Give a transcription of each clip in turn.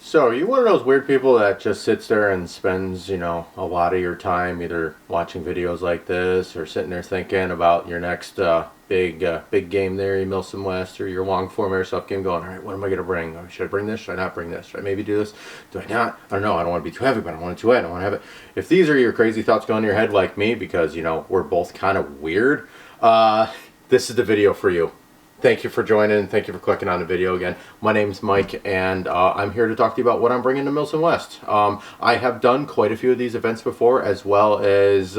So, are you one of those weird people that just sits there and spends, you know, a lot of your time either watching videos like this or sitting there thinking about your next big game there, your Milsim West, or your long form airsoft game going, all right, what am I going to bring? Should I bring this? Should I not bring this? Should I maybe do this? Do I not? I don't know. I don't want to be too heavy, but I don't want it too light. I don't want to have it. If these are your crazy thoughts going in your head like me, because, you know, we're both kind of weird, this is the video for you. Thank you for joining. Thank you for clicking on the video again. My name's Mike, and I'm here to talk to you about what I'm bringing to Milsim West. I have done quite a few of these events before, as well as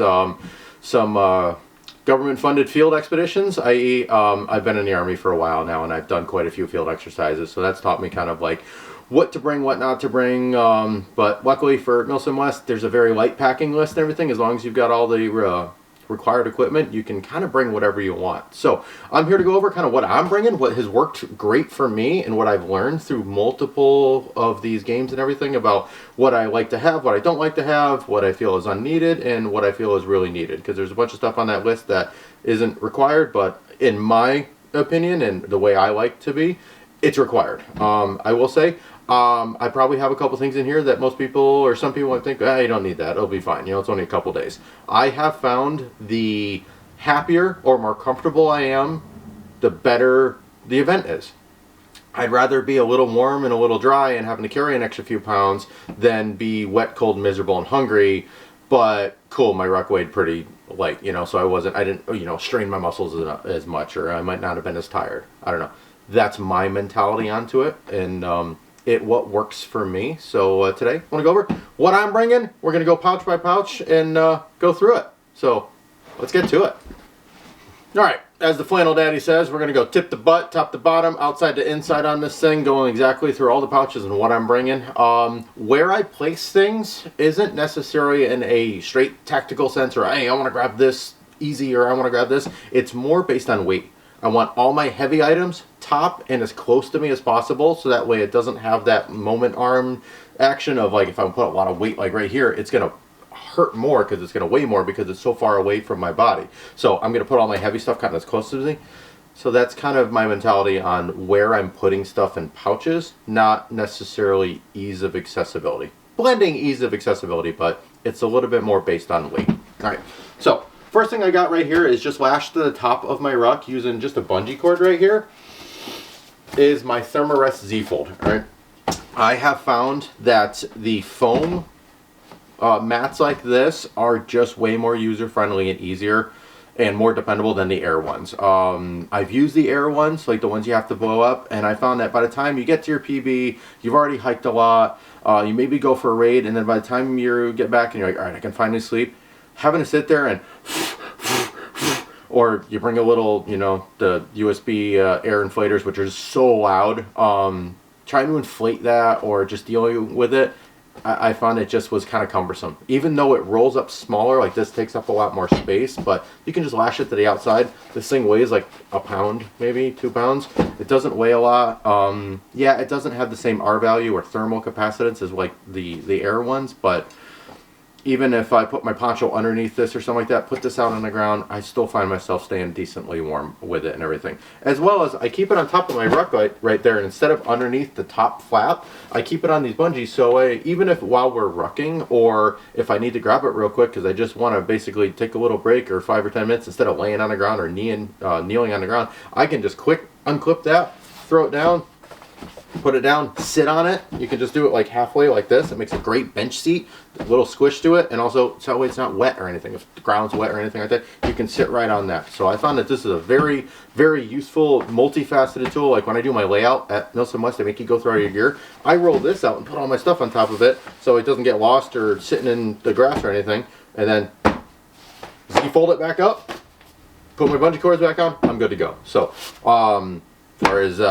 some government-funded field expeditions, i.e. I've been in the Army for a while now, and I've done quite a few field exercises, so that's taught me kind of like what to bring, what not to bring, but luckily for Milsim West, there's a very light packing list and everything. As long as you've got all the required equipment, you can kind of bring whatever you want. So I'm here to go over kind of what I'm bringing, what has worked great for me, and what I've learned through multiple of these games and everything about what I like to have, what I don't like to have, what I feel is unneeded, and what I feel is really needed. Because there's a bunch of stuff on that list that isn't required, but in my opinion and the way I like to be, it's required. I will say, I probably have a couple things in here that most people or some people might think, you don't need that, it'll be fine, you know, it's only a couple days. I have found the happier or more comfortable I am, the better the event is. I'd rather be a little warm and a little dry and having to carry an extra few pounds than be wet, cold, miserable, and hungry. But cool, my ruck weighed pretty light, you know, so I didn't, you know, strain my muscles as much, or I might not have been as tired. I don't know. That's my mentality onto it, and what works for me. So today I want to go over what I'm bringing. We're going to go pouch by pouch and go through it. So let's get to it. All right, as the flannel daddy says, we're going to go tip to butt, top to bottom, outside to inside on this thing, going exactly through all the pouches and what I'm bringing. Where I place things isn't necessarily in a straight tactical sense, or hey, I want to grab this easy, or I want to grab this. It's more based on weight. I want all my heavy items top and as close to me as possible, so that way it doesn't have that moment arm action of like if I put a lot of weight like right here, it's going to hurt more because it's going to weigh more because it's so far away from my body. So I'm going to put all my heavy stuff kind of as close to me. So that's kind of my mentality on where I'm putting stuff in pouches, not necessarily ease of accessibility. Blending ease of accessibility, but it's a little bit more based on weight. All right, so first thing I got right here is just lashed to the top of my ruck using just a bungee cord right here is my Thermarest Z-Fold. All right, I have found that the foam mats like this are just way more user-friendly and easier and more dependable than the air ones. I've used the air ones, like the ones you have to blow up, and I found that by the time you get to your PB, you've already hiked a lot, you maybe go for a raid, and then by the time you get back and you're like, all right, I can finally sleep, having to sit there and or you bring a little, you know, the USB air inflators, which are so loud, trying to inflate that or just dealing with it, I found it just was kind of cumbersome. Even though it rolls up smaller, like this takes up a lot more space, but you can just lash it to the outside. This thing weighs like a pound, maybe 2 pounds. It doesn't weigh a lot. Yeah, it doesn't have the same R value or thermal capacitance as like the air ones, but even if I put my poncho underneath this or something like that, put this out on the ground, I still find myself staying decently warm with it and everything. As well as I keep it on top of my ruck right there, and instead of underneath the top flap, I keep it on these bungees, so even if while we're rucking, or if I need to grab it real quick because I just want to basically take a little break or 5 or 10 minutes, instead of laying on the ground or kneeling on the ground, I can just quick unclip that, throw it down, put it down, sit on it. You can just do it like halfway like this. It makes a great bench seat, a little squish to it, and also so that way it's not wet or anything. If the ground's wet or anything like that, you can sit right on that. So I found that this is a very, very useful, multifaceted tool. Like when I do my layout at Milsim West, they make you go through all your gear. I roll this out and put all my stuff on top of it so it doesn't get lost or sitting in the grass or anything. And then Z-fold it back up, put my bungee cords back on, I'm good to go. So as far as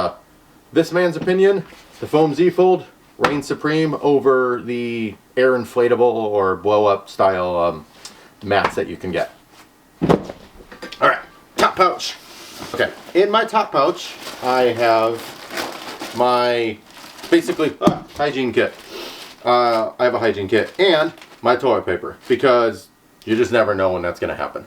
this man's opinion, the foam Z-Fold reigns supreme over the air inflatable or blow-up style mats that you can get. All right, top pouch. Okay, in my top pouch, I have my basically hygiene kit. I have a hygiene kit and my toilet paper because you just never know when that's going to happen.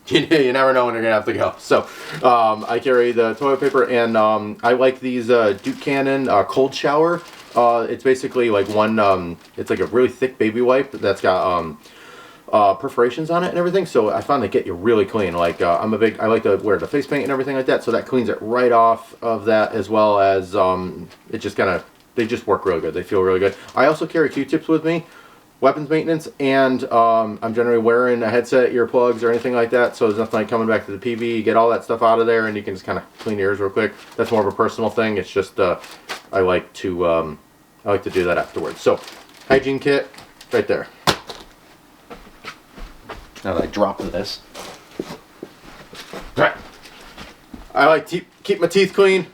You never know when you're gonna have to go. So I carry the toilet paper, and I like these Duke Cannon cold shower. It's basically like one. It's like a really thick baby wipe that's got perforations on it and everything. So I found they get you really clean. Like I like to wear the face paint and everything like that. So that cleans it right off of that, as well as it just kind of, they just work really good. They feel really good. I also carry Q-tips with me. Weapons maintenance, and I'm generally wearing a headset, earplugs, or anything like that, so there's nothing like coming back to the PV, you get all that stuff out of there, and you can just kind of clean your ears real quick. That's more of a personal thing. It's just I like to do that afterwards. So, hygiene kit, right there. Now that I drop this. Right. I like to keep my teeth clean.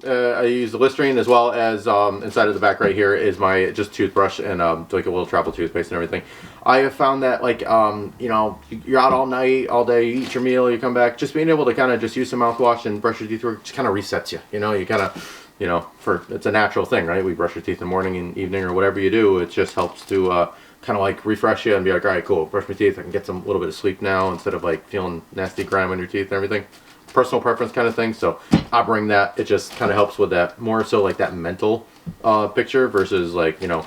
I use the Listerine, as well as inside of the back right here is my just toothbrush and like a little travel toothpaste and everything. I have found that, like, you know, you're out all night, all day, you eat your meal, you come back, just being able to kind of just use some mouthwash and brush your teeth just kind of resets you. You know, you kind of, you know, it's a natural thing, right? We brush your teeth in the morning and evening or whatever you do. It just helps to kind of like refresh you and be like, all right, cool, brush my teeth, I can get some little bit of sleep now instead of like feeling nasty grime on your teeth and everything. Personal preference kind of thing, so I bring that. It just kind of helps with that, more so like that mental picture versus like, you know,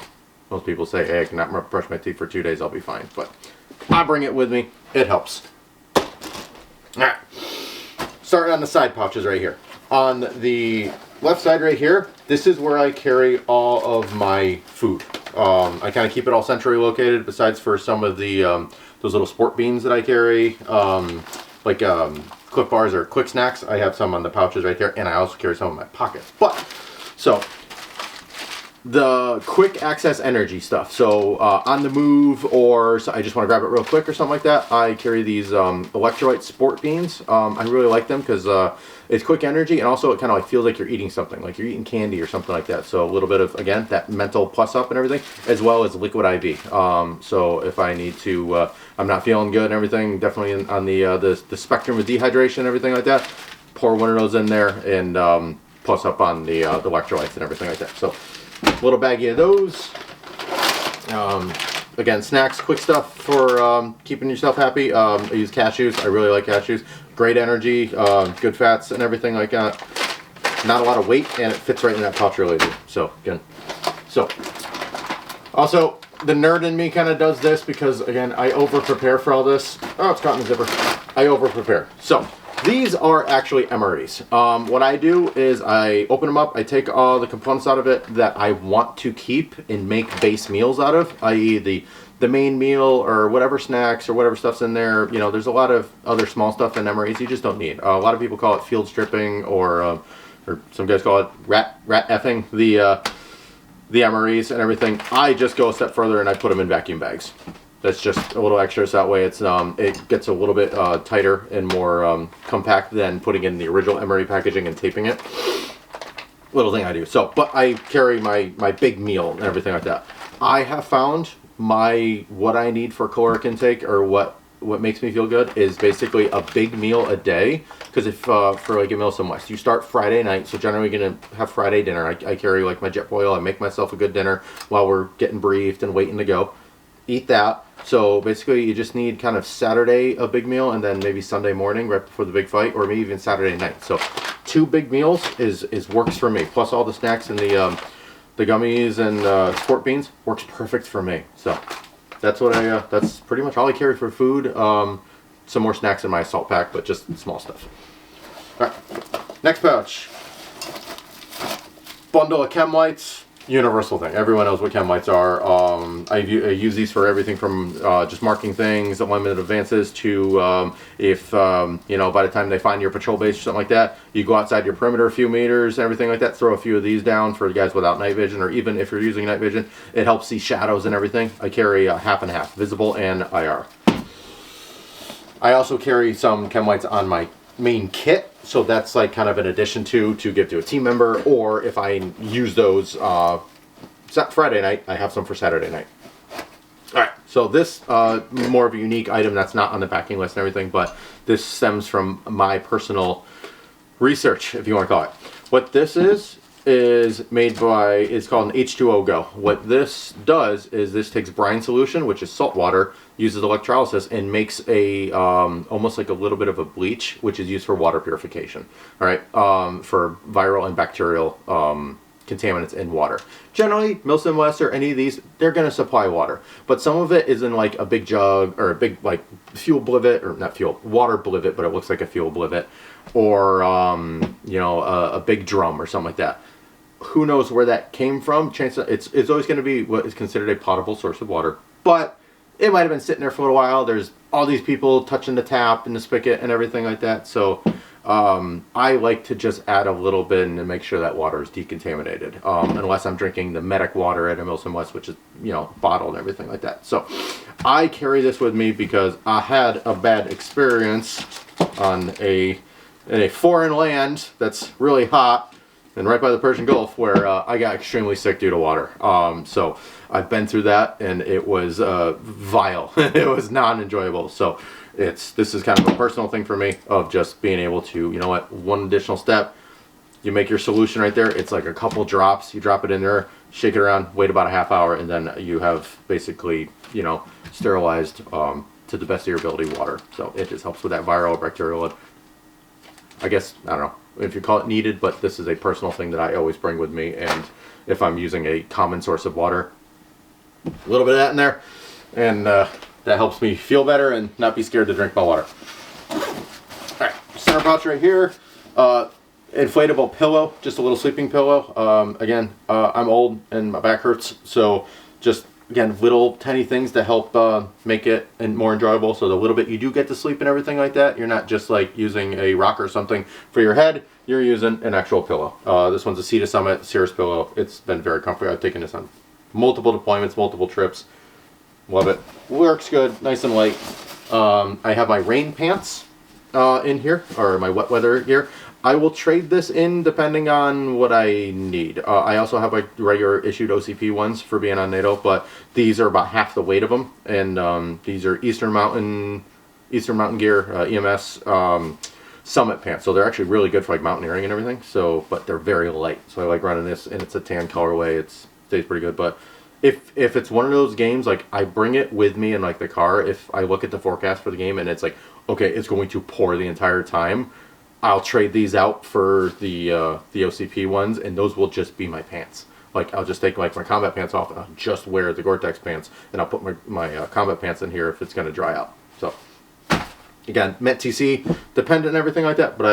most people say, hey, I cannot brush my teeth for 2 days, I'll be fine. But I bring it with me, it helps. Alright, starting on the side pouches right here. On the left side right here, this is where I carry all of my food. I kind of keep it all centrally located, besides for some of the those little sport beans that I carry, like Cliff Bars or Quick Snacks. I have some on the pouches right there, and I also carry some in my pockets. But, so, the quick access energy stuff. So, on the move, or so I just want to grab it real quick or something like that, I carry these electrolyte sport beans. I really like them because it's quick energy, and also it kind of like feels like you're eating something, like you're eating candy or something like that. So a little bit of, again, that mental plus up and everything, as well as liquid IV. So if I need to, I'm not feeling good and everything, definitely on the spectrum of dehydration and everything like that, pour one of those in there and plus up on the electrolytes and everything like that. So a little baggie of those. Again, snacks, quick stuff for keeping yourself happy. I use cashews. I really like cashews. Great energy, good fats and everything like that. Not a lot of weight, and it fits right in that pouch really easy. So, again. So, also, the nerd in me kind of does this because, again, I over-prepare for all this. Oh, it's caught in the zipper. I over-prepare. So, these are actually MREs. What I do is I open them up, I take all the components out of it that I want to keep and make base meals out of, i.e. the main meal or whatever snacks or whatever stuff's in there. You know, there's a lot of other small stuff in MREs you just don't need. A lot of people call it field stripping, or some guys call it rat effing the MREs and everything. I just go a step further and I put them in vacuum bags. That's just a little extra, so that way it's it gets a little bit tighter and more compact than putting in the original MRE packaging and taping it. Little thing I do. So, but I carry my big meal and everything like that. I have found what I need for caloric intake, or what makes me feel good, is basically a big meal a day. Because if for like a Milsim West, you start Friday night, so generally you're gonna have Friday dinner. I carry like my jet boil. I make myself a good dinner while we're getting briefed and waiting to go. Eat that. So basically you just need kind of Saturday a big meal, and then maybe Sunday morning right before the big fight, or maybe even Saturday night. So 2 big meals is works for me. Plus all the snacks and the gummies and sport beans works perfect for me. So that's what that's pretty much all I carry for food. Some more snacks in my assault pack, but just small stuff. All right, next pouch. Bundle of chemlights. Universal thing. Everyone knows what chemlights are. I use these for everything from just marking things, unlimited advances, to if you know, by the time they find your patrol base or something like that, you go outside your perimeter a few meters and everything like that, throw a few of these down for guys without night vision, or even if you're using night vision, it helps see shadows and everything. I carry half and half, visible and IR. I also carry some chemlights on my main kit, so that's like kind of an addition to give to a team member, or if I use those Friday night, I have some for Saturday night. Alright, so this more of a unique item that's not on the packing list and everything, but this stems from my personal research, if you want to call it. What this is is made by, it's called an H2O Go. What this does is this takes brine solution, which is salt water, uses electrolysis, and makes a almost like a little bit of a bleach, which is used for water purification. All right, for viral and bacterial contaminants in water. Generally, Milsim West or any of these, they're going to supply water, but some of it is in like a big jug or a big like fuel blivet, or not fuel, water blivet, but it looks like a fuel blivet, or you know, a big drum or something like that. Who knows where that came from? It's always going to be what is considered a potable source of water, but it might have been sitting there for a while. There's all these people touching the tap and the spigot and everything like that. So I like to just add a little bit and make sure that water is decontaminated, unless I'm drinking the medic water at a Milsim West, which is, you know, bottled and everything like that. So I carry this with me because I had a bad experience on in a foreign land that's really hot and right by the Persian Gulf, where I got extremely sick due to water. So I've been through that, and it was vile. It was non-enjoyable. So this is kind of a personal thing for me, of just being able to, you know what, one additional step. You make your solution right there. It's like a couple drops. You drop it in there, shake it around, wait about a half hour, and then you have basically, you know, sterilized to the best of your ability water. So it just helps with that viral, bacterial. I guess, I don't know if you call it needed, but this is a personal thing that I always bring with me. And if I'm using a common source of water, a little bit of that in there, and that helps me feel better and not be scared to drink my water. All right, center pouch right here, inflatable pillow, just a little sleeping pillow. Again, I'm old and my back hurts, so just, again, little tiny things to help make it more enjoyable. So the little bit you do get to sleep and everything like that, you're not just like using a rock or something for your head, you're using an actual pillow. This one's a Sea to Summit Cirrus pillow. It's been very comfortable. I've taken this on multiple deployments, multiple trips. Love it. Works good, nice and light. I have my rain pants in here, or my wet weather gear. I will trade this in depending on what I need. I also have my regular issued OCP ones for being on NATO, but these are about half the weight of them. And these are Eastern Mountain Gear EMS Summit pants. So they're actually really good for like mountaineering and everything. So, but they're very light. So I like running this, and it's a tan colorway. It stays pretty good. But if it's one of those games, like I bring it with me in like the car. If I look at the forecast for the game and it's like, okay, it's going to pour the entire time, I'll trade these out for the OCP ones, and those will just be my pants. Like I'll just take like my combat pants off, and I'll just wear the Gore-Tex pants, and I'll put my combat pants in here if it's going to dry out. So again, Met TC dependent and everything like that, but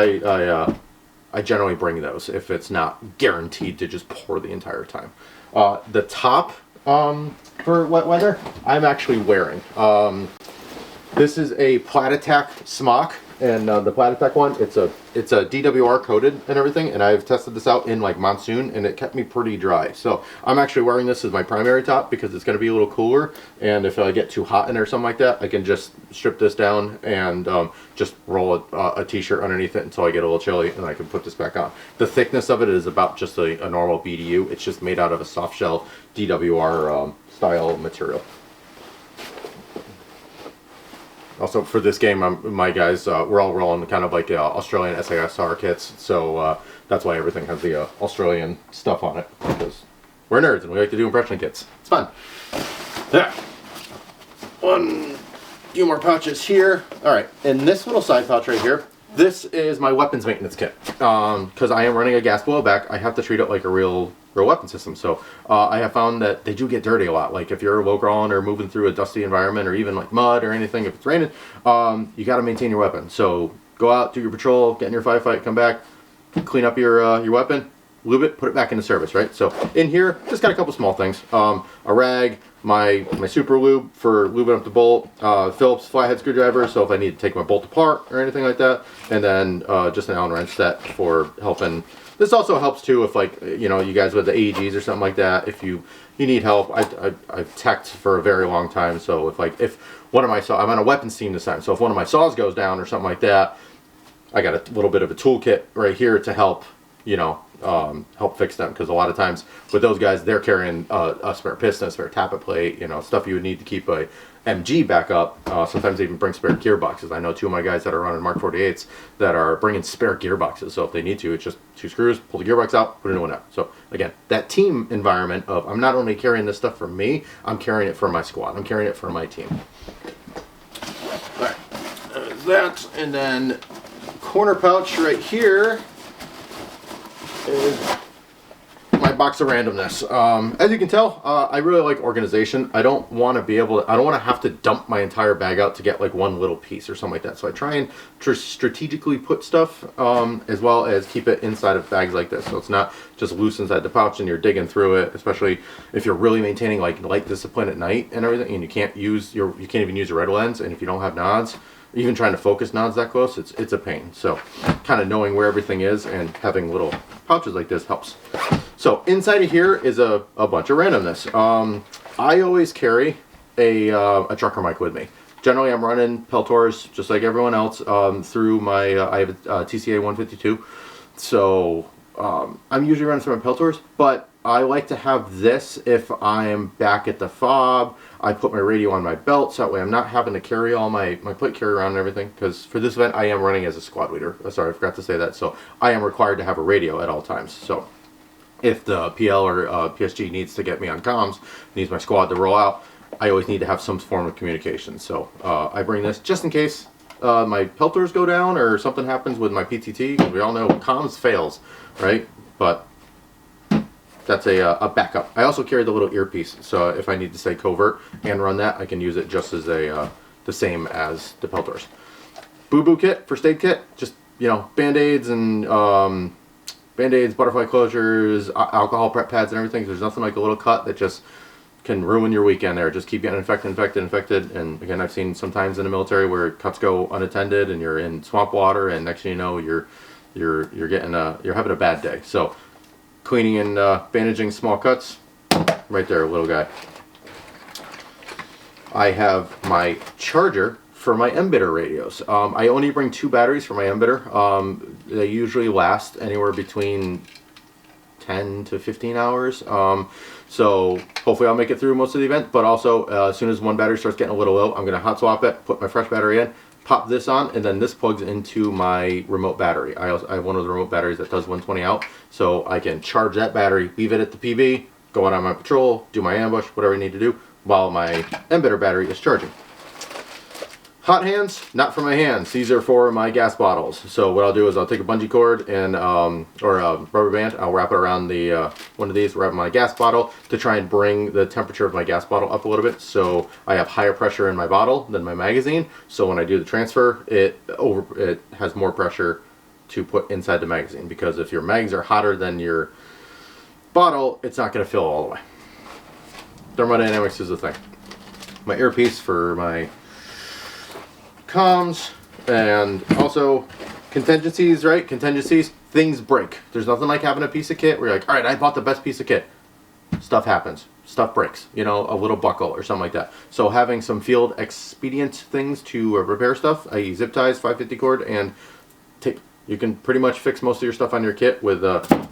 I generally bring those if it's not guaranteed to just pour the entire time. The top for wet weather, I'm actually wearing. This is a Plat Attack smock. And the Plat Attack one, it's a DWR coated and everything, and I've tested this out in like monsoon, and it kept me pretty dry. So I'm actually wearing this as my primary top because it's going to be a little cooler, and if I get too hot in there or something like that, I can just strip this down and just roll a t-shirt underneath it until I get a little chilly, and I can put this back on. The thickness of it is about just a normal BDU. It's just made out of a soft shell DWR style material. Also, for this game, my guys, we're all rolling kind of like Australian SASR kits, so that's why everything has the Australian stuff on it, because we're nerds and we like to do impression kits. It's fun. Yeah. Few more pouches here. All right, in this little side pouch right here, this is my weapons maintenance kit. Because I am running a gas blowback, I have to treat it like a real weapon system. So I have found that they do get dirty a lot. Like if you're low crawling or moving through a dusty environment, or even like mud or anything, if it's raining, you got to maintain your weapon. So go out, do your patrol, get in your firefight, come back, clean up your weapon, lube it, put it back into service, right? So in here, just got a couple small things. A rag, my super lube for lubing up the bolt, Phillips flathead screwdriver, so if I need to take my bolt apart or anything like that, and then just an Allen wrench set for helping. This also helps too if, like, you know, you guys with the AEGs or something like that, if you need help. I've teched for a very long time, so if one of my saws, I'm on a weapons team this time, so if one of my saws goes down or something like that, I got a little bit of a toolkit right here to help, you know, help fix them, because a lot of times with those guys, they're carrying a spare piston, a spare tappet plate, you know, stuff you would need to keep a MG back up. Sometimes they even bring spare gearboxes. I know 2 of my guys that are running Mark 48s that are bringing spare gearboxes, so if they need to, it's just 2 screws, pull the gearbox out, put a new one out. So again, that team environment of I'm not only carrying this stuff for me, I'm carrying it for my squad, I'm carrying it for my team. Alright, there's that, and then corner pouch right here is my box of randomness. As you can tell, I really like organization. I don't want to be able to, I don't want to have to dump my entire bag out to get like one little piece or something like that. So I try and strategically put stuff, as well as keep it inside of bags like this. So it's not just loose inside the pouch and you're digging through it, especially if you're really maintaining like light discipline at night and everything, and you can't even use your red lens, and if you don't have nods, even trying to focus nods that close, it's a pain. So kind of knowing where everything is and having little pouches like this helps. So inside of here is a bunch of randomness. I always carry a trucker mic with me. Generally I'm running Peltors just like everyone else, through my, I have a TCA 152. So I'm usually running through my Peltors, but I like to have this if I'm back at the fob. I put my radio on my belt, so that way I'm not having to carry all my plate carry around and everything, because for this event I am running as a squad leader. Sorry, I forgot to say that. So I am required to have a radio at all times. So if the PL or PSG needs to get me on comms, needs my squad to roll out, I always need to have some form of communication. So I bring this just in case my pelters go down or something happens with my PTT, because we all know comms fails, right? But that's a backup. I also carry the little earpiece, so if I need to stay covert and run that, I can use it just as the same as the pelters. Boo-boo kit, first aid kit, just, you know, band-aids and band-aids, butterfly closures, alcohol prep pads and everything. There's nothing like a little cut that just can ruin your weekend there. Just keep getting infected. And again, I've seen sometimes in the military where cuts go unattended and you're in swamp water, and next thing you know, you're having a bad day. So cleaning and bandaging small cuts, right there, little guy. I have my charger for my emitter radios. I only bring 2 batteries for my emitter. They usually last anywhere between 10 to 15 hours. So hopefully I'll make it through most of the event, but also as soon as one battery starts getting a little low, I'm going to hot swap it, put my fresh battery in, pop this on, and then this plugs into my remote battery. I have one of the remote batteries that does 120 out, so I can charge that battery, leave it at the PB, go out on my patrol, do my ambush, whatever I need to do, while my emitter battery is charging. Hot hands, not for my hands. These are for my gas bottles. So what I'll do is I'll take a bungee cord and or a rubber band. I'll wrap it around the one of these, wrap my gas bottle to try and bring the temperature of my gas bottle up a little bit. So I have higher pressure in my bottle than my magazine. So when I do the transfer, it has more pressure to put inside the magazine, because if your mags are hotter than your bottle, it's not going to fill all the way. Thermodynamics is the thing. My earpiece for my comms, and also contingencies, right? Contingencies, things break. There's nothing like having a piece of kit where you're like, all right, I bought the best piece of kit. Stuff happens. Stuff breaks. You know, a little buckle or something like that. So having some field expedient things to repair stuff, i.e. zip ties, 550 cord, and tape. You can pretty much fix most of your stuff on your kit with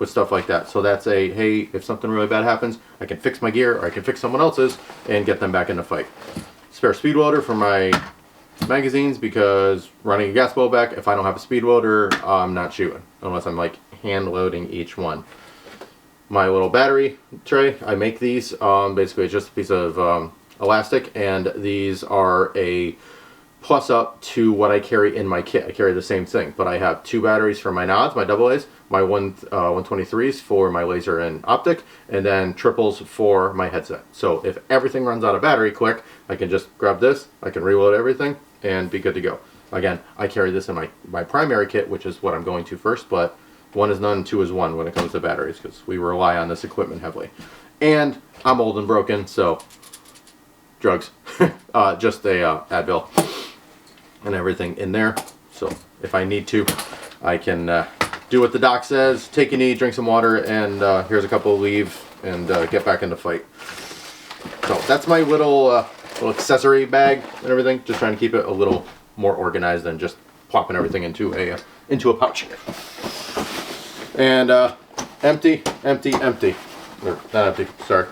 stuff like that. So that's a, hey, if something really bad happens, I can fix my gear, or I can fix someone else's and get them back in the fight. Spare speed welder for my magazines, because running a gas blowback, if I don't have a speed welder, I'm not shooting unless I'm like hand loading each one. My little battery tray, I make these. Basically it's just a piece of elastic, and these are a plus up to what I carry in my kit. I carry the same thing, but I have 2 batteries for my nods, my double A's, my 123s for my laser and optic, and then triples for my headset. So if everything runs out of battery quick, I can just grab this, I can reload everything, and be good to go. Again, I carry this in my primary kit, which is what I'm going to first, but 1 is none, 2 is 1 when it comes to batteries, because we rely on this equipment heavily. And I'm old and broken, so drugs. Just a Advil and everything in there. So if I need to, I can do what the doc says, take a knee, drink some water, and here's a couple, leave, and get back in the fight. So that's my little accessory bag and everything. Just trying to keep it a little more organized than just plopping everything into a pouch. And empty, empty, empty. Or, not empty, sorry.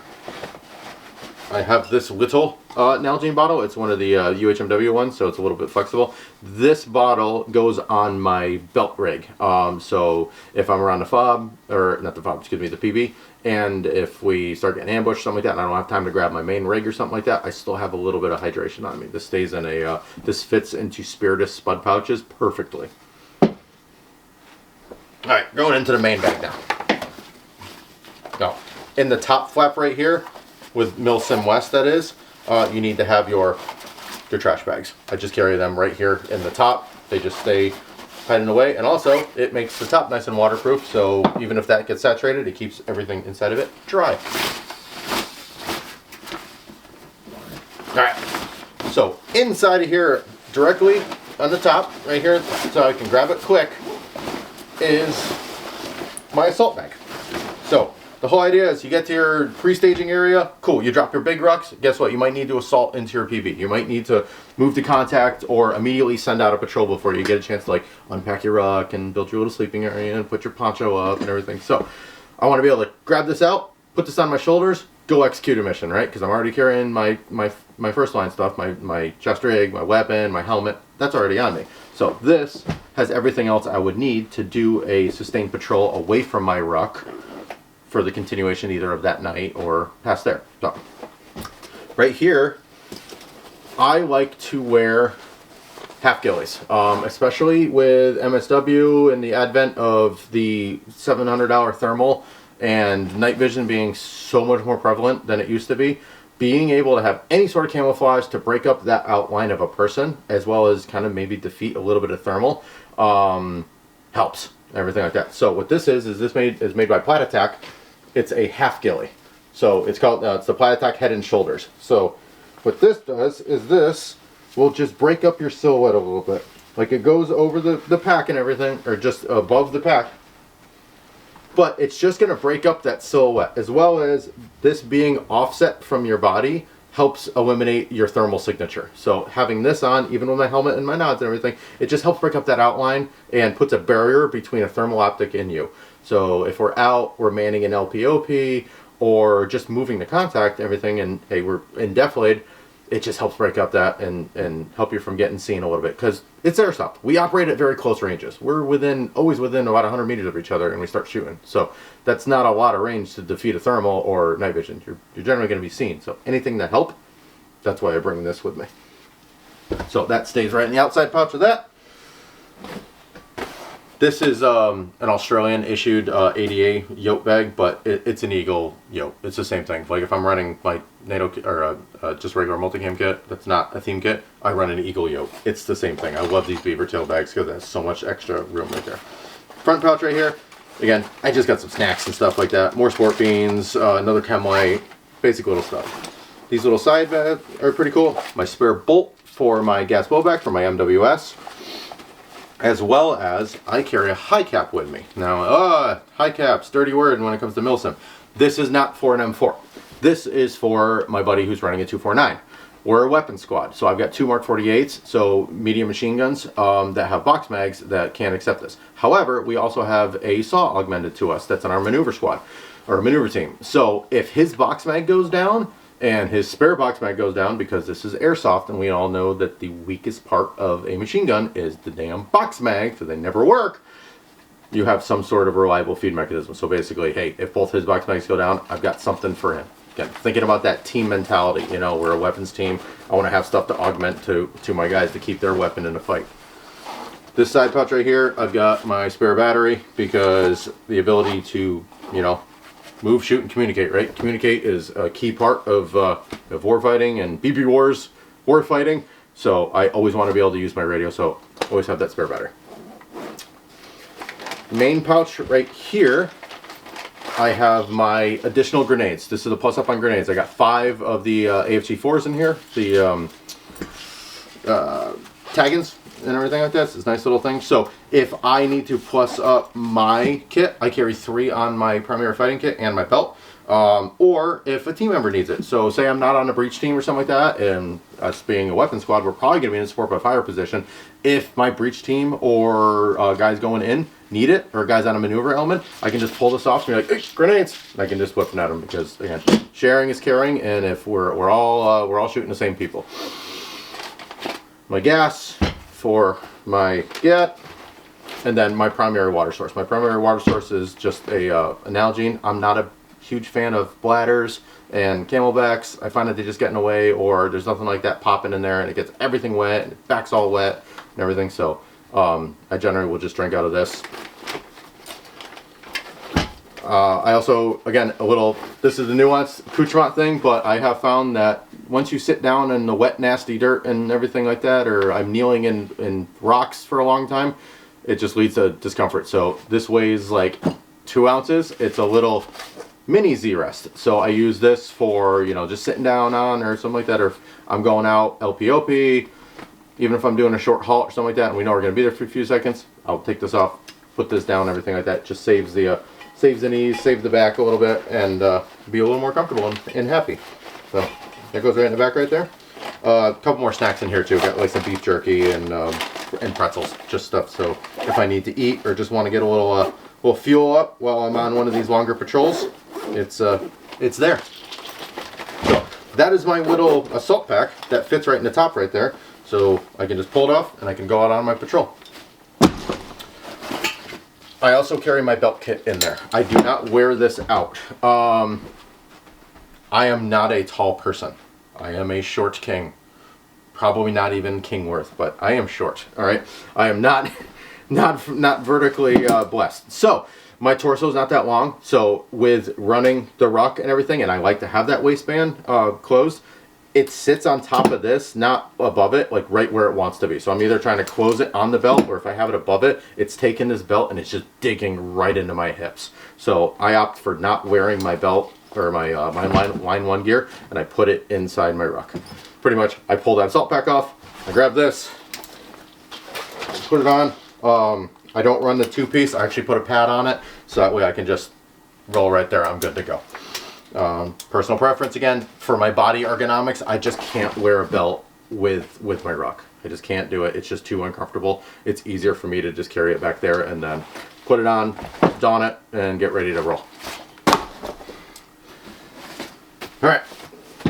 I have this little Nalgene bottle. It's one of the UHMW ones, so it's a little bit flexible. This bottle goes on my belt rig. So if I'm around the fob, or not the fob, excuse me, the PB, and if we start getting ambushed, something like that, and I don't have time to grab my main rig or something like that, I still have a little bit of hydration on me. This stays in a, this fits into Spiritus spud pouches perfectly. Alright, going into the main bag now. Now, in the top flap right here, with Milsim West that is, you need to have your trash bags. I just carry them right here in the top. They just stay hiding away, and also it makes the top nice and waterproof, so even if that gets saturated, it keeps everything inside of it dry. Alright, so inside of here, directly on the top, right here, so I can grab it quick, is my assault bag. So the whole idea is you get to your pre-staging area, cool, you drop your big rucks, guess what, you might need to assault into your PV. You might need to move to contact or immediately send out a patrol before you get a chance to like unpack your ruck and build your little sleeping area and put your poncho up and everything. So I want to be able to grab this out, put this on my shoulders, go execute a mission, right? Because I'm already carrying my first line stuff, my chest rig, my weapon, my helmet, that's already on me. So this has everything else I would need to do a sustained patrol away from my ruck for the continuation either of that night or past there. So right here, I like to wear half ghillies, especially with MSW and the advent of the $700 thermal and night vision being so much more prevalent than it used to be. Being able to have any sort of camouflage to break up that outline of a person, as well as kind of maybe defeat a little bit of thermal, helps. Everything like that. So what this is this is made by Plat Attack. It's a half ghillie. So it's called, it's the Plat Attack Head and Shoulders. So what this does is this will just break up your silhouette a little bit. Like it goes over the pack and everything, or just above the pack. But it's just going to break up that silhouette, as well as this being offset from your body helps eliminate your thermal signature. So having this on, even with my helmet and my nods and everything, it just helps break up that outline and puts a barrier between a thermal optic and you. So if we're out, we're manning an LPOP, or just moving to contact everything, and hey, we're in defilade, it just helps break up that and help you from getting seen a little bit, because it's airsoft. We operate at very close ranges. We're always within about 100 meters of each other, and we start shooting. So that's not a lot of range to defeat a thermal or night vision. You're generally going to be seen. So anything that help, that's why I bring this with me. So that stays right in the outside pouch of that. This is an Australian issued ADA yoke bag, but it's an Eagle yoke. It's the same thing. Like if I'm running my NATO or just regular multicam kit, that's not a theme kit, I run an Eagle yoke. It's the same thing. I love these beaver tail bags because there's so much extra room right there. Front pouch right here. Again, I just got some snacks and stuff like that. More sport beans, another chemlight, basic little stuff. These little side bags are pretty cool. My spare bolt for my gas blowback for my MWS. As well as I carry a high cap with me. Now, high cap's dirty word when it comes to Milsim. This is not for an M4. This is for my buddy who's running a 249. We're a weapon squad, so I've got two Mark 48s, so medium machine guns that have box mags that can't accept this. However, we also have a SAW augmented to us that's on our maneuver squad, or maneuver team. So if his box mag goes down, and his spare box mag goes down, because this is airsoft, and we all know that the weakest part of a machine gun is the damn box mag, so they never work, you have some sort of reliable feed mechanism. So basically, hey, if both his box mags go down, I've got something for him. Again, thinking about that team mentality, you know, we're a weapons team. I want to have stuff to augment to my guys to keep their weapon in the fight. This side pouch right here, I've got my spare battery, because the ability to, you know, move, shoot, and communicate, right? Communicate is a key part of warfighting and BB wars, warfighting. So I always want to be able to use my radio, so always have that spare battery. Main pouch right here, I have my additional grenades. This is a plus up on grenades. I got 5 of the AFG4s in here, the Taggins and everything like this. It's a nice little thing. So if I need to plus up my kit, I carry 3 on my primary fighting kit and my belt. Or if a team member needs it. So say I'm not on a breach team or something like that, and us being a weapon squad, we're probably going to be in a support by fire position. If my breach team or guys going in need it, or guys on a maneuver element, I can just pull this off and be like, hey, grenades, and I can just whip them at them, because again, sharing is caring, and if we're all shooting the same people. My gas for my get, and then my primary water source. My primary water source is just a an Hygiene. I'm not a huge fan of bladders and camelbacks. I find that they just get in the way, or there's nothing like that popping in there and it gets everything wet and it back's all wet and everything. So I generally will just drink out of this. I also, again, this is a nuanced accoutrement thing, but I have found that once you sit down in the wet, nasty dirt and everything like that, or I'm kneeling in rocks for a long time, it just leads to discomfort. So this weighs like 2 ounces. It's a little mini Z-Rest. So I use this for, you know, just sitting down on or something like that, or if I'm going out LPOP, even if I'm doing a short halt or something like that, and we know we're going to be there for a few seconds, I'll take this off, put this down, everything like that. Just saves the knees, saves the back a little bit, and be a little more comfortable and happy. So that goes right in the back right there. A couple more snacks in here too. Got like some beef jerky and pretzels, just stuff. So if I need to eat or just want to get a little fuel up while I'm on one of these longer patrols, it's there. So that is my little assault pack that fits right in the top right there. So I can just pull it off and I can go out on my patrol. I also carry my belt kit in there. I do not wear this out. I am not a tall person. I am a short king. Probably not even king worth, but I am short. All right. I am not vertically blessed. So my torso is not that long. So with running the ruck and everything, and I like to have that waistband closed, it sits on top of this, not above it, like right where it wants to be. So I'm either trying to close it on the belt, or if I have it above it, it's taking this belt and it's just digging right into my hips. So I opt for not wearing my belt or my line 1 gear, and I put it inside my ruck. Pretty much, I pull that assault pack off, I grab this, put it on. I don't run the 2-piece, I actually put a pad on it, so that way I can just roll right there, I'm good to go. Personal preference again, for my body ergonomics, I just can't wear a belt with my ruck. I just can't do it. It's just too uncomfortable. It's easier for me to just carry it back there and then put it on, don it, and get ready to roll. All right,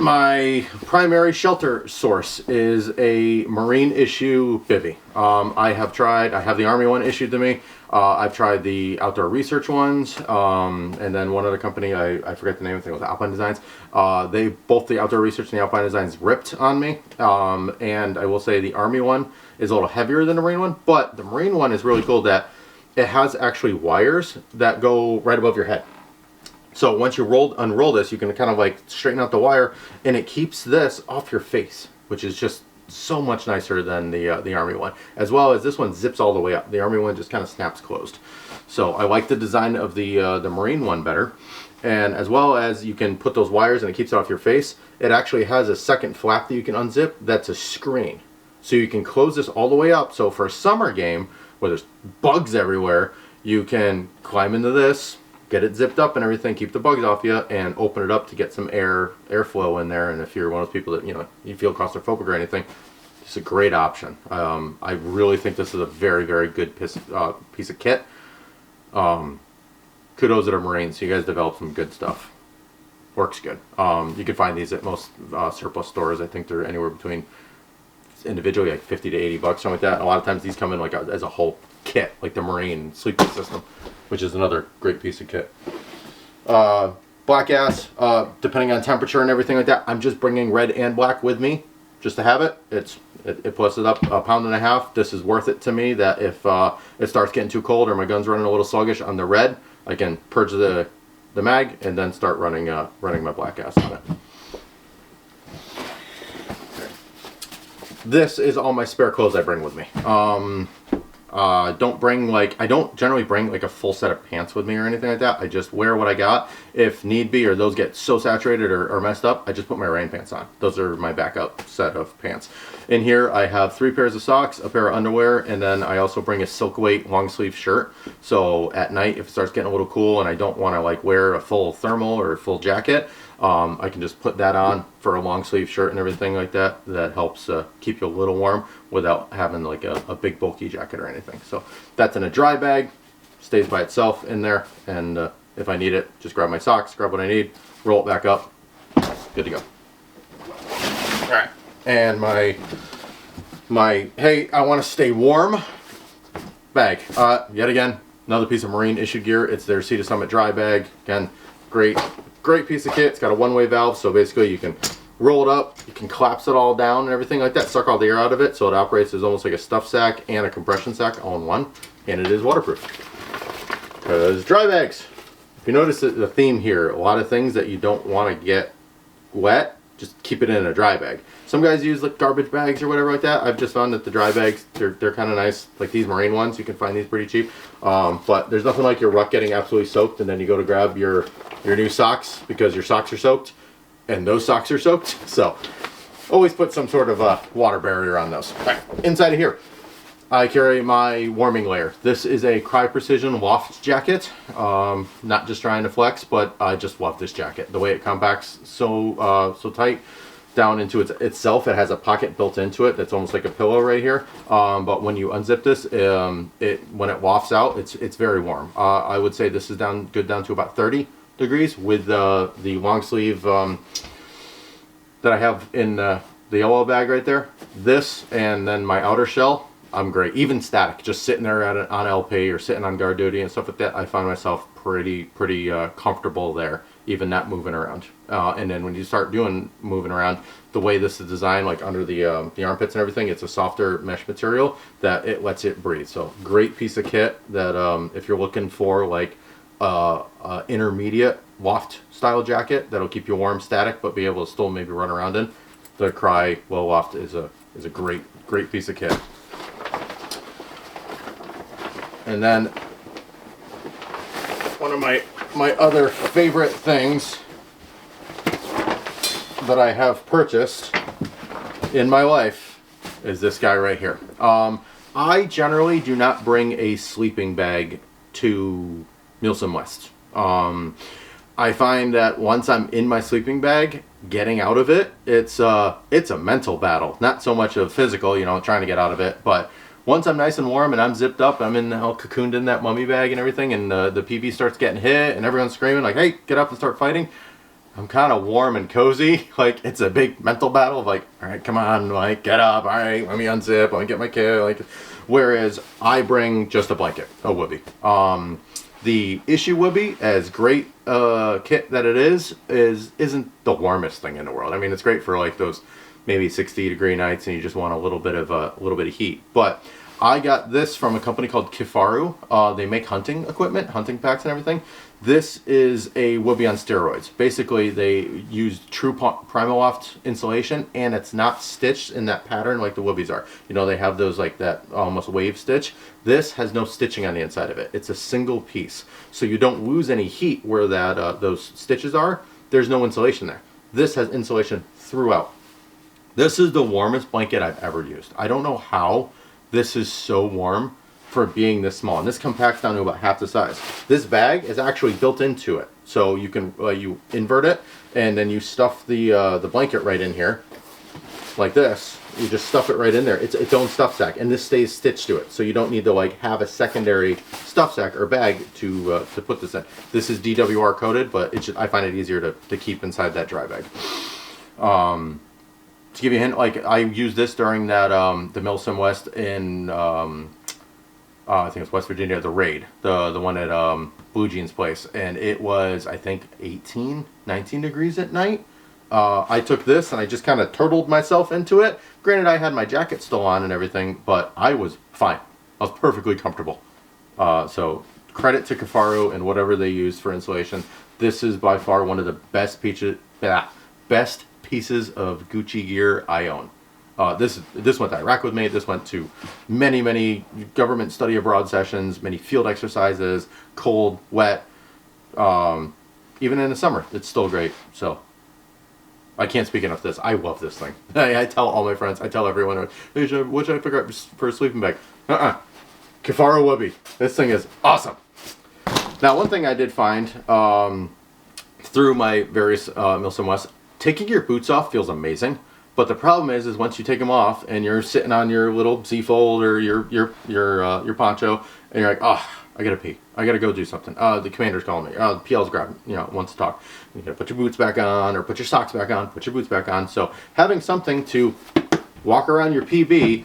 my primary shelter source is a marine issue bivy. I have the Army one issued to me. I've tried the outdoor research ones, and then one other company, I forget the name, I think it was Alpine Designs. Both the outdoor research and the Alpine Designs ripped on me. And I will say the Army one is a little heavier than the Marine one, but the Marine one is really cool that it has actually wires that go right above your head. So once you unroll this, you can kind of like straighten out the wire, and it keeps this off your face, which is just so much nicer than the Army one. As well as this one zips all the way up. The Army one just kind of snaps closed. So I like the design of the Marine one better. And as well as you can put those wires and it keeps it off your face, it actually has a second flap that you can unzip that's a screen. So you can close this all the way up. So for a summer game where there's bugs everywhere, you can climb into this, get it zipped up and everything, keep the bugs off you, and open it up to get some airflow in there. And if you're one of those people that, you know, you feel claustrophobic or anything, it's a great option. I really think this is a very, very good piece of kit. Kudos to the Marines. You guys developed some good stuff. Works good. You can find these at most surplus stores. I think they're anywhere between individually like 50 to 80 bucks, something like that. And a lot of times these come in like as a whole kit, like the Marine sleeping system, which is another great piece of kit. Black gas, depending on temperature and everything like that, I'm just bringing red and black with me just to have it. It plus it up 1.5 pounds. This is worth it to me, that if it starts getting too cold or my gun's running a little sluggish on the red, I can purge the mag and then start running my black gas on it. This is all my spare clothes I bring with me. I don't generally bring like a full set of pants with me or anything like that. I just wear what I got. If need be, or those get so saturated or messed up, I just put my rain pants on. Those are my backup set of pants. In here, I have 3 pairs of socks, a pair of underwear, and then I also bring a silk weight long sleeve shirt. So at night, if it starts getting a little cool and I don't want to like wear a full thermal or a full jacket, I can just put that on for a long sleeve shirt and everything like that. That helps keep you a little warm without having like a big bulky jacket or anything. So that's in a dry bag. stays by itself in there, and if I need it, just grab my socks, grab what I need, roll it back up, good to go. All right, and my hey, I want to stay warm bag. Yet again, another piece of marine issued gear. It's their Sea to Summit dry bag. Again, great piece of kit. It's got a one-way valve, so basically you can roll it up, you can collapse it all down and everything like that, suck all the air out of it, so it operates as almost like a stuff sack and a compression sack all in one, and it is waterproof. Because dry bags, if you notice the theme here, a lot of things that you don't want to get wet, just keep it in a dry bag. Some guys use like garbage bags or whatever like that. I've just found that the dry bags, they're kind of nice, like these marine ones. You can find these pretty cheap, but there's nothing like your ruck getting absolutely soaked, and then you go to grab your new socks because your socks are soaked, and those socks are soaked. So always put some sort of water barrier on those. All right, inside of here, I carry my warming layer. This is a Crye Precision waft jacket. Not just trying to flex, but I just love this jacket. The way it compacts so tight down into itself. It has a pocket built into it that's almost like a pillow right here. But when you unzip this, when it wafts out, it's very warm. I would say this is good down to about 30 degrees with the long sleeve that I have in the yellow bag right there. This and then my outer shell, I'm great. Even static, just sitting there on LP or sitting on guard duty and stuff like that, I find myself pretty comfortable there, even not moving around. And then when you start moving around, the way this is designed, like under the armpits and everything, it's a softer mesh material that it lets it breathe. So great piece of kit that if you're looking for like intermediate waft style jacket that'll keep you warm static but be able to still maybe run around in, the Crye low waft is a great piece of kit. And then one of my other favorite things that I have purchased in my life is this guy right here. I generally do not bring a sleeping bag to Milsim West. I find that once I'm in my sleeping bag, getting out of it, it's a mental battle. Not so much of physical, trying to get out of it, but once I'm nice and warm and I'm zipped up, I'm all cocooned in that mummy bag and everything, and the PV starts getting hit and everyone's screaming like, hey, get up and start fighting. I'm kind of warm and cozy. Like, it's a big mental battle of like, all right, come on, like, get up. All right, let me unzip. Let me get my kit. Like, whereas I bring just a blanket, a whoopee. The issue whoopee, as great kit that it isn't the warmest thing in the world. I mean, it's great for like those maybe 60-degree nights and you just want a little bit of heat. But I got this from a company called Kifaru. They make hunting equipment, hunting packs and everything. This is a whoopee on steroids. Basically, they use true Primaloft insulation, and it's not stitched in that pattern like the whoopies are. They have those like that almost wave stitch. This has no stitching on the inside of it. It's a single piece, so you don't lose any heat where that those stitches are. There's no insulation there. This has insulation throughout. This is the warmest blanket I've ever used. I don't know how this is so warm for being this small, and this compacts down to about half the size. This bag is actually built into it, so you can you invert it and then you stuff the blanket right in here like this. You just stuff it right in there. It's its own stuff sack, and this stays stitched to it, so you don't need to like have a secondary stuff sack or bag to put this in. This is DWR coated, but I find it easier to keep inside that dry bag. To give you a hint, like I used this during that the Milsim West in I think it's West Virginia, the raid, the one at Blue Jean's place, and it was I think 19 degrees at night. I took this and I just kind of turtled myself into it. Granted, I had my jacket still on and everything, but I was fine. I was perfectly comfortable. So credit to Kifaru and whatever they use for insulation. This is by far one of the best pieces of Gucci gear I own. This went to Iraq with me. This went to many government study abroad sessions, many field exercises, cold, wet. Even in the summer, it's still great. So I can't speak enough of this. I love this thing. I tell all my friends, I tell everyone, hey, what should I pick up for a sleeping bag? Kifaru whoopee. This thing is awesome. Now, one thing I did find through my various Milsim West, taking your boots off feels amazing. But the problem is once you take them off and you're sitting on your little Z-fold or your poncho, and you're like, oh, I gotta pee. I gotta go do something. The commander's calling me. The PL's grabbing, wants to talk. You gotta put your boots back on, or put your socks back on, put your boots back on. So having something to walk around your PB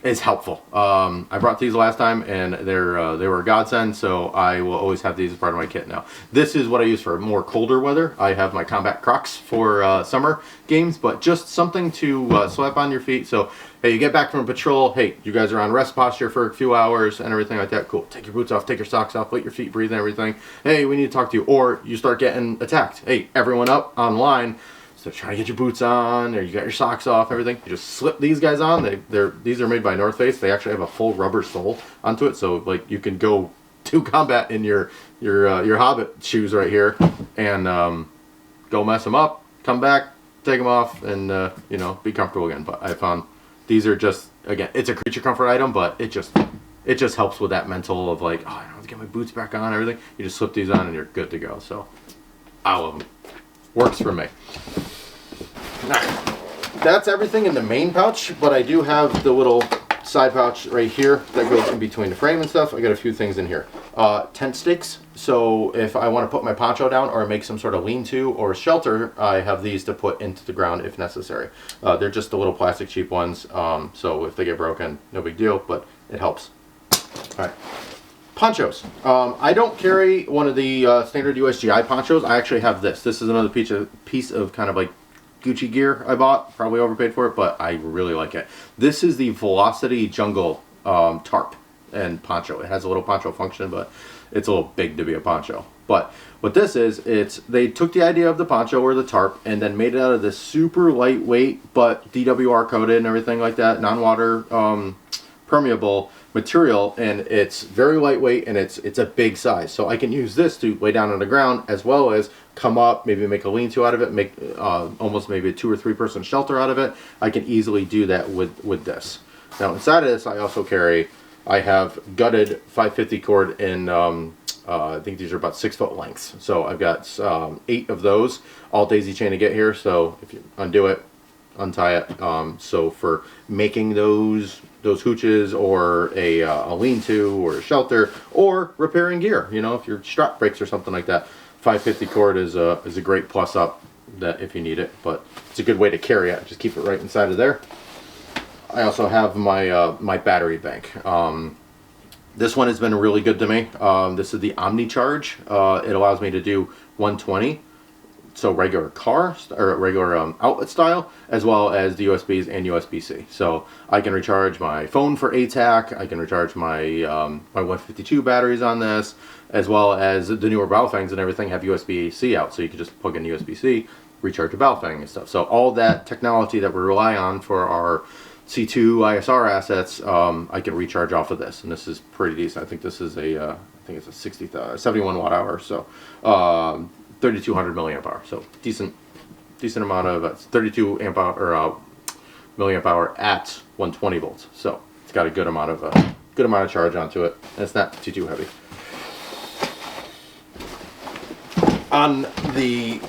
is helpful. I brought these last time, and they were a godsend, so I will always have these as part of my kit now. This is what I use for more colder weather. I have my combat Crocs for summer games, but just something to slap on your feet. So, hey, you get back from a patrol, hey, you guys are on rest posture for a few hours and everything like that. Cool. Take your boots off, take your socks off, let your feet breathe and everything. Hey, we need to talk to you. Or you start getting attacked. Hey, everyone up online. So trying to get your boots on, or you got your socks off, everything. You just slip these guys on. These are made by North Face. They actually have a full rubber sole onto it, so like you can go to combat in your Hobbit shoes right here, and go mess them up. Come back, take them off, and be comfortable again. But I found these are just, again, it's a creature comfort item, but it just helps with that mental of like, oh, I don't have to get my boots back on, everything. You just slip these on and you're good to go. So I love them. Works for me. Now, that's everything in the main pouch, but I do have the little side pouch right here that goes in between the frame and stuff. I got a few things in here. Tent stakes. So if I want to put my poncho down or make some sort of lean-to or shelter, I have these to put into the ground if necessary. They're just the little plastic cheap ones, so if they get broken, no big deal, but it helps. All right. Ponchos. I don't carry one of the standard USGI ponchos. I actually have this. This is another piece of kind of like Gucci gear I bought. Probably overpaid for it, but I really like it. This is the Velocity Jungle tarp and poncho. It has a little poncho function, but it's a little big to be a poncho. But what this is, they took the idea of the poncho or the tarp and then made it out of this super lightweight but DWR coated and everything like that, non-water permeable material, and it's very lightweight and it's a big size, so I can use this to lay down on the ground as well as come up, maybe make a lean-to out of it, make almost maybe a 2 or 3 person shelter out of it. I can easily do that with this. Now inside of this I have gutted 550 cord in I think these are about 6 foot lengths, so I've got 8 of those, all daisy chain to get here. So if you undo it, untie it, so for making those hooches or a lean-to or a shelter or repairing gear, if your strap breaks or something like that, 550 cord is a great plus up that if you need it, but it's a good way to carry it. Just keep it right inside of there. I also have my my battery bank. This one has been really good to me. This is the Omni Charge. It allows me to do 120. So regular car or regular outlet style, as well as the USBs and USB-C. So I can recharge my phone for ATAC. I can recharge my my 152 batteries on this, as well as the newer Baofangs and everything have USB-C out. So you can just plug in USB-C, recharge a Baofang and stuff. So all that technology that we rely on for our C2 ISR assets, I can recharge off of this, and this is pretty decent. I think this is I think it's a 71 watt hour. So 3200 milliamp hour, so decent amount of 32 amp hour or milliamp hour at 120 volts. So it's got a good amount of charge onto it, and it's not too heavy. On the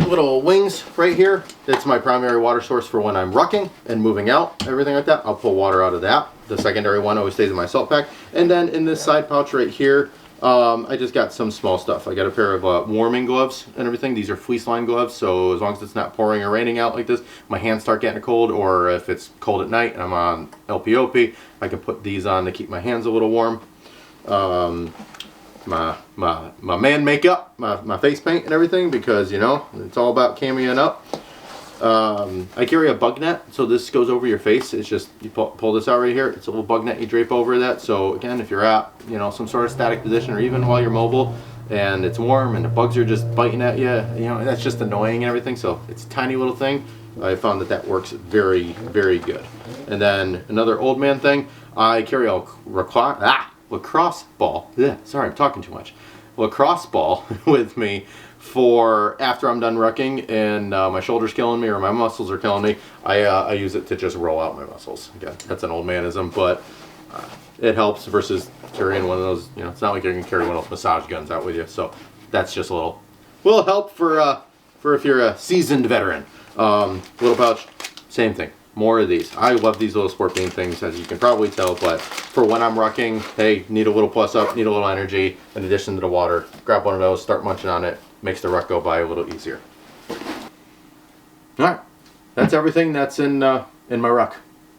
little wings right here, that's my primary water source for when I'm rucking and moving out, everything like that. I'll pull water out of that. The secondary one always stays in my salt pack, and then in this side pouch right here, I just got some small stuff. I got a pair of warming gloves and everything. These are fleece lined gloves, so as long as it's not pouring or raining out like this, my hands start getting cold, or if it's cold at night and I'm on LPOP, I can put these on to keep my hands a little warm. My man makeup, my face paint and everything, because it's all about cameoing up. I carry a bug net, so this goes over your face. It's just, you pull this out right here, it's a little bug net you drape over that. So again, if you're at some sort of static position, or even while you're mobile and it's warm and the bugs are just biting at you, that's just annoying and everything. So it's a tiny little thing. I found that works very, very good. And then another old man thing, I carry a lacrosse ball. Yeah, sorry, I'm talking too much. Lacrosse ball with me for after I'm done rucking and my shoulder's killing me or my muscles are killing me. I use it to just roll out my muscles. Again, that's an old manism, but it helps versus carrying one of those. It's not like you're gonna carry one of those massage guns out with you. So that's just a little help for if you're a seasoned veteran. Little pouch, same thing. more of these. I love these little sport beam things, as you can probably tell, but for when I'm rucking, hey, need a little plus up, need a little energy, in addition to the water, grab one of those, start munching on it, makes the ruck go by a little easier. Alright, that's everything that's in my ruck.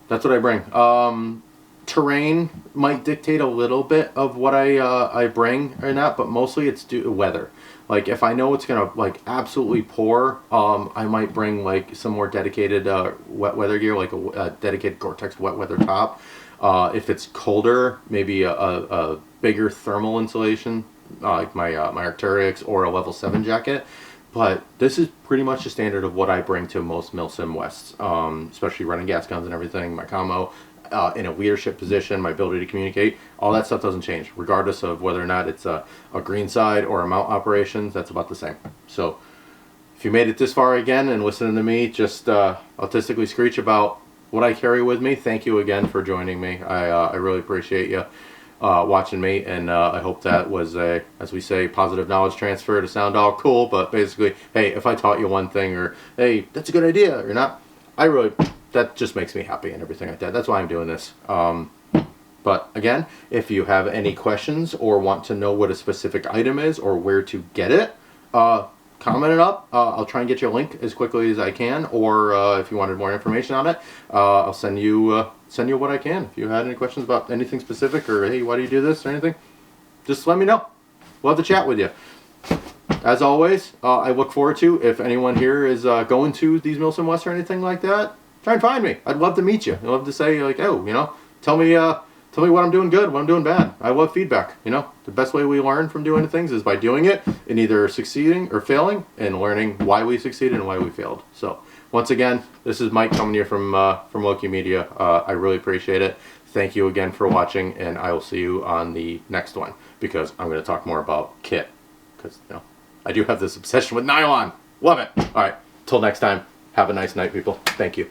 That's what I bring. Terrain might dictate a little bit of what I bring or not, but mostly it's due to weather. Like if I know it's gonna like absolutely pour, I might bring like some more dedicated wet weather gear, like a dedicated Gore-Tex wet weather top. If it's colder, maybe a bigger thermal insulation, like my Arc'teryx or a level 7 jacket. But this is pretty much the standard of what I bring to most Milsim Wests, especially running gas guns and everything, my commo. In a leadership position, my ability to communicate, all that stuff doesn't change, regardless of whether or not it's a green side or a mount operations. That's about the same. So if you made it this far again and listening to me just autistically screech about what I carry with me, thank you again for joining me. I really appreciate you watching me, and I hope that was a, as we say, positive knowledge transfer to sound all cool, but basically, hey, if I taught you one thing, or hey, that's a good idea or not, that just makes me happy and everything like that. That's why I'm doing this. But again, if you have any questions or want to know what a specific item is or where to get it, comment it up. I'll try and get you a link as quickly as I can, or if you wanted more information on it, I'll send you what I can. If you had any questions about anything specific, or hey, why do you do this or anything, just let me know. Love to chat with you. As always, I look forward to, if anyone here is going to these Milsim West or anything like that, try and find me. I'd love to meet you. I'd love to say, like, oh, tell me what I'm doing good, what I'm doing bad. I love feedback. The best way we learn from doing things is by doing it and either succeeding or failing, and learning why we succeeded and why we failed. So once again, this is Mike coming to you from Loki Media. I really appreciate it. Thank you again for watching, and I will see you on the next one, because I'm going to talk more about kit, because I do have this obsession with nylon. Love it. All right, till next time. Have a nice night, people. Thank you.